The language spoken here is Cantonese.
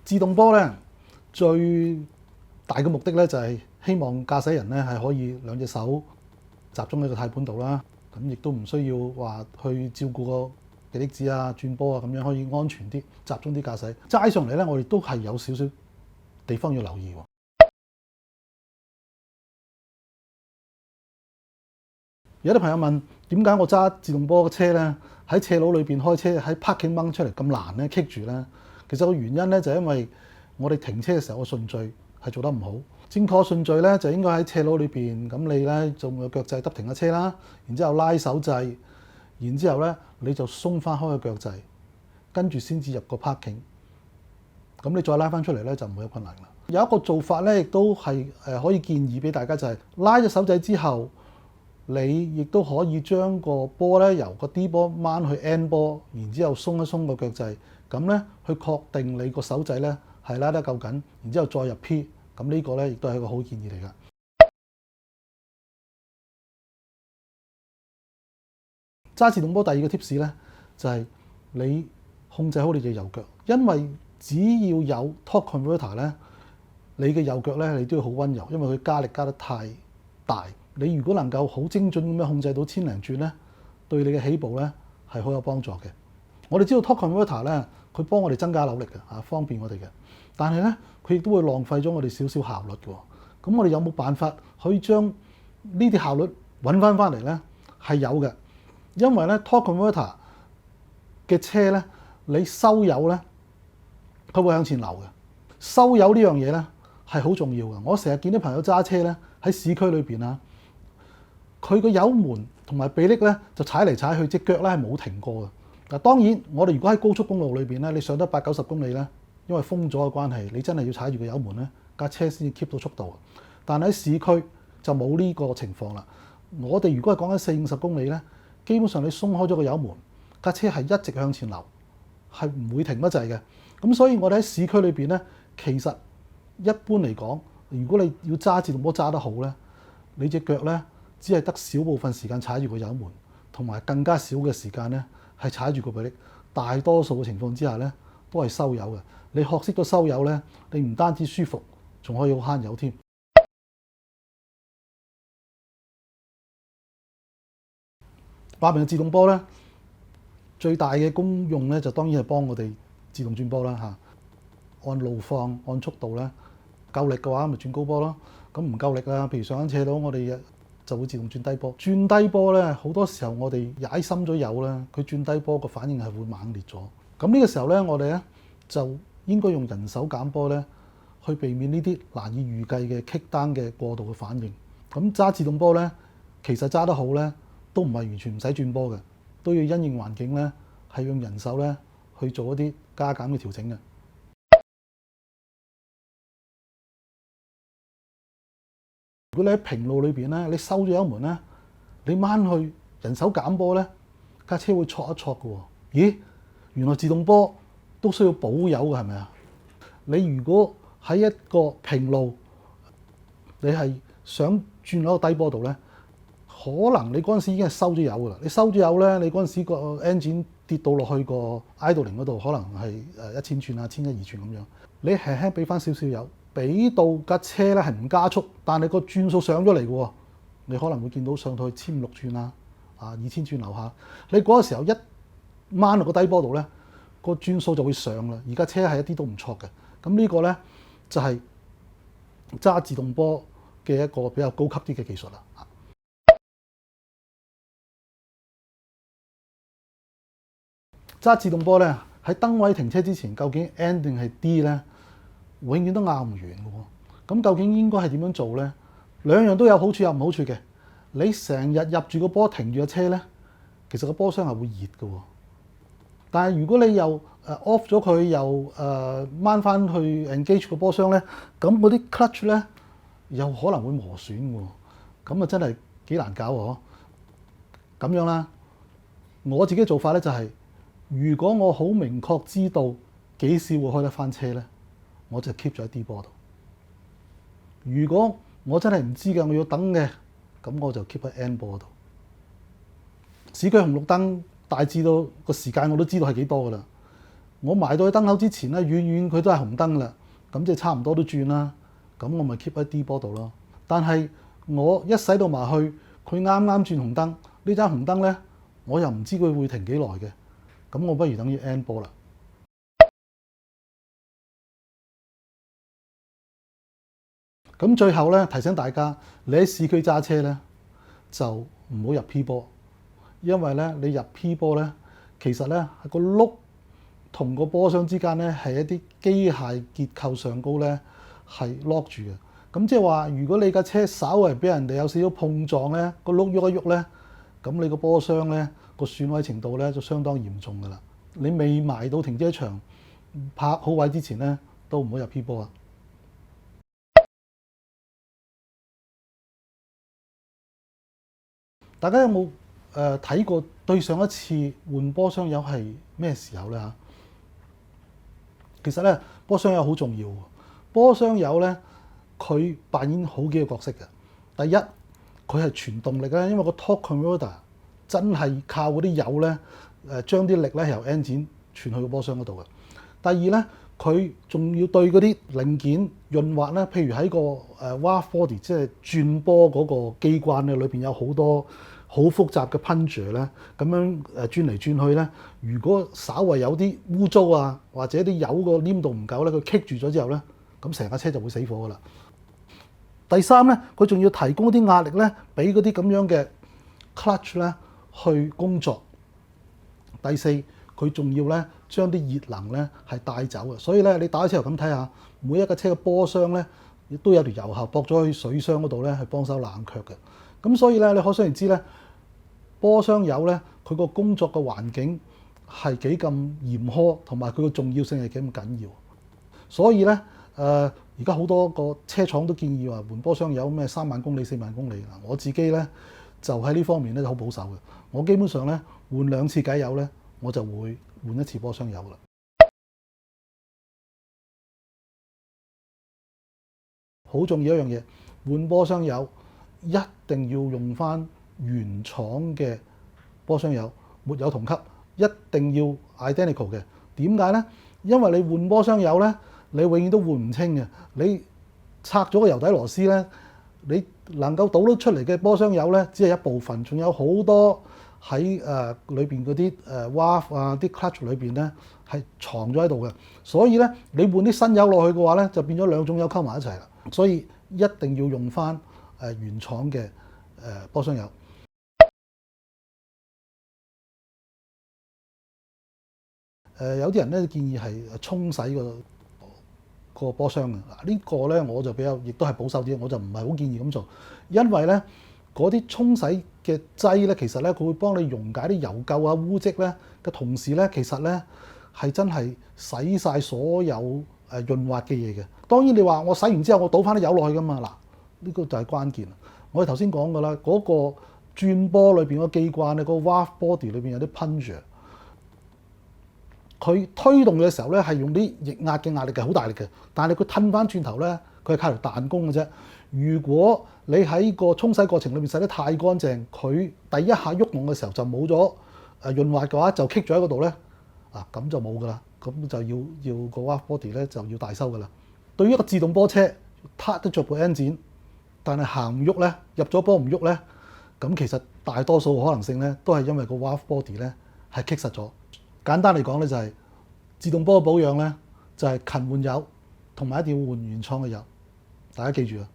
自動波咧最大嘅目的咧就係希望駕駛人咧係可以兩隻手集中喺個軚盤度啦，咁亦都唔需要話去照顧個極力子啊、轉波啊，咁樣可以安全啲、集中啲駕駛。齋上嚟咧，我哋都係有少少地方要留意喎。有啲朋友問點解我揸自動波嘅車咧喺斜路裏邊開車喺 parking 掹出嚟咁難咧棘住咧？其實個原因咧就係因為我哋停車嘅時候個順序係做得唔好。正確順序咧就應該喺斜路裏邊，咁你咧就用個腳掣得停架車啦，然之後拉手掣，然之後咧你就鬆翻開個腳掣，跟住先至入個 parking。咁你再拉翻出嚟咧就唔會有困難啦。有一個做法咧亦都係可以建議俾大家，就係拉咗手掣之後。你亦都可以將個波咧由個 D 波掹去 N 波，然之後鬆一鬆個腳掣，咁咧去確定你個手掣咧係拉得夠緊，然之後再入 P， 咁呢個咧亦都係一個好建議嚟㗎。揸自動波第二個 tips 咧就係你控制好你嘅右腳，因為只要有 torque converter 咧，你嘅右腳咧你都要好溫柔，因為佢加力加得太大。你如果能夠好精準咁樣控制到千零轉咧，對你嘅起步咧係好有幫助嘅。我哋知道 torque converter 咧，佢幫我哋增加扭力嘅，方便我哋嘅。但係咧，佢亦都會浪費咗我哋少少效率嘅。咁我哋有冇辦法可以將呢啲效率揾翻嚟咧？係有嘅，因為咧 torque converter 嘅車咧，你收油咧，佢會向前流嘅。收油呢樣嘢咧係好重要嘅。我成日見啲朋友揸車咧喺市區裏邊啊。佢個油門同埋臂力咧就踩嚟踩去，隻腳咧係冇停過嘅。嗱，當然我哋如果喺高速公路裏邊咧，你上得80-90公里咧，因為封咗嘅關係，你真係要踩住個油門咧，架車先至 keep 到速度。但喺市區就冇呢個情況啦。我哋如果係講緊40-50公里咧，基本上你鬆開咗個油門，架車係一直向前流，係唔會停得滯嘅。咁所以我哋喺市區裏邊咧，其實一般嚟講，如果你要揸自動波揸得好咧，你隻腳咧，只係得少部分時間踩住個油門，同埋更加少嘅時間咧係踩住個臂力。大多數嘅情況之下咧，都係收油嘅。你學識咗收油咧，你唔單止舒服，仲可以好慳油添。話明自動波咧，最大嘅功用咧就當然係幫我哋自動轉波啦嚇。按路況、按速度咧，夠力嘅話咪轉高波咯。咁唔夠力啦，譬如上緊斜路，我哋就會自動轉低波。轉低波咧，好多時候我哋踩深咗油咧，佢轉低波個反應係會猛烈咗。咁呢個時候咧，我哋咧就應該用人手減波咧，去避免呢啲難以預計嘅kick down嘅過度嘅反應。咁揸自動波咧，其實揸得好咧，都唔係完全唔使轉波嘅，都要因應環境咧，係用人手咧去做一啲加減嘅調整嘅。如果你喺平路裏邊咧，你收咗油門咧，你掹去人手減波咧，架車會挫一挫嘅喎。咦，原來自動波都需要補油嘅，係咪啊？你如果喺一個平路，你係想轉落個低波度咧，可能你嗰陣時已經係收咗油㗎啦。你收咗油咧，你嗰陣時個 engine 跌到落去個 idling 嗰度，可能係1000轉啊、1100、2轉咁樣。你輕輕俾翻少少油。俾到架車咧係唔加速，但係個轉數上咗嚟嘅喎，你可能會見到上到去1500轉啦，2000轉樓下。你嗰個時候一掹落個低波度咧，個轉數就會上啦。而家車係一啲都唔錯嘅。咁呢個咧就係揸自動波嘅一個比較高級啲嘅技術啦。揸自動波咧喺燈位停車之前，究竟 N 定係 D 咧？永遠都拗唔完嘅喎，咁究竟應該係點樣做咧？兩樣都有好處有唔好處嘅。你成日入住個波停住個車咧，其實個波箱係會熱嘅喎。但係如果你又off 咗佢，又掹翻去 engage 個波箱咧，咁嗰啲 clutch 咧又可能會磨損嘅喎。咁啊真係幾難搞喎！咁樣啦，我自己做法咧就係，如果我好明確知道幾時會開得翻車咧，我就 keep 咗喺 D 波度。如果我真係唔知嘅，我要等嘅，咁我就 keep 喺 N 波度。市區紅綠燈大致到個時間我都知道係幾多㗎啦。我埋到去燈口之前咧，遠遠佢都係紅燈啦，咁即係差唔多都轉啦，咁我咪 keep 喺 D 波度咯。但係我一駛到埋去，佢啱啱轉紅燈，呢盞紅燈咧，我又唔知佢會停幾耐嘅，咁我不如等於 end 波啦。咁最後咧，提醒大家，你喺市區揸車咧，就唔好入 P 波，因為咧你入 P 波咧，其實咧個轆同個波箱之間咧係一啲機械結構上高咧係 lock 住嘅。咁即係話，如果你架車稍為俾人哋有少少碰撞咧，個轆喐一喐咧，咁你個波箱咧個損毀程度咧就相當嚴重㗎啦。你未埋到停車場泊好位之前咧，都唔好入 P 波啊！大家有冇睇過對上一次換波箱油係咩時候咧嚇？其實咧，波箱油好重要喎。波箱油咧，佢扮演好幾個角色嘅。第一，佢係傳動力咧，因為個 torque converter 真係靠嗰啲油咧將啲力咧由 engine 傳去個波箱嗰度嘅。第二咧，佢仲要對嗰啲零件潤滑咧，譬如喺個valve body 即係轉波嗰個機關咧，裏邊有好多好複雜嘅 plunger 咧，咁樣轉嚟轉去咧，如果稍為有啲污糟啊，或者啲油個黏度唔夠咧，佢棘住咗之後咧，咁成架車就會死火噶啦。第三咧，佢仲要提供啲壓力咧，俾嗰啲咁樣嘅 clutch 咧去工作。第四，佢仲要咧將啲熱能咧係帶走嘅，所以咧你打開車頭咁睇下，每一架車嘅波箱咧亦都有條油喉駁咗去水箱嗰度咧，係幫手冷卻嘅。咁所以咧，你可想而知咧，波箱油咧佢個工作嘅環境係幾咁嚴苛，同埋佢個重要性係幾咁緊要。所以咧，而家好多個車廠都建議話換波箱油咩3萬公里、4萬公里嗱，我自己咧就喺呢方面咧就好保守嘅。我基本上咧換2次偈油咧，我就會換1次波箱油啦。好重要一樣嘢，換波箱油一定要用翻原廠嘅波箱油，沒有同級，一定要 identical 嘅。點解咧？因為你換波箱油咧，你永遠都換唔清嘅。你拆咗個油底螺絲咧，你能夠倒得出嚟嘅波箱油咧，只係一部分，仲有好多喺裏邊嗰啲valve啊、啲 clutch 裏邊咧係藏咗喺度嘅。所以咧，你換啲新油落去嘅話咧，就變咗2種油溝埋一齊啦。所以一定要用翻原廠嘅波箱油。有啲人咧建議係沖洗個波箱嘅。嗱，呢個咧我就比較亦都係保守啲，我就唔係好建議咁做，因為咧嗰啲沖洗嘅劑咧，其實咧佢會幫你溶解啲油垢啊、污漬咧嘅同時咧，其實咧係真係洗晒所有潤滑嘅嘢嘅。當然你話我洗完之後我倒翻啲油落去㗎嘛，嗱，呢個就係關鍵。我哋頭先講㗎啦，嗰個轉波裏邊個機關咧，個 valve body 裏邊有啲 plunger，佢推動嘅時候咧係用啲液壓嘅壓力係好大力嘅，但係佢褪翻轉頭咧，佢係靠條彈弓嘅啫。如果你喺個沖洗過程裏邊洗得太乾淨，佢第一下喐動嘅時候就冇咗潤滑嘅話，就棘咗喺嗰度咧，咁就冇㗎啦，咁就要個 valve body 咧就要大修㗎啦。對於一個自動波車，撻得着部 engine，但係行唔喐咧，入咗波唔喐咧，咁其實大多數可能性咧都係因為個 valve body 咧係棘實咗。簡單嚟講咧就係自動波嘅保養咧就係勤換油，同埋一定要換原廠嘅油。大家記住啊！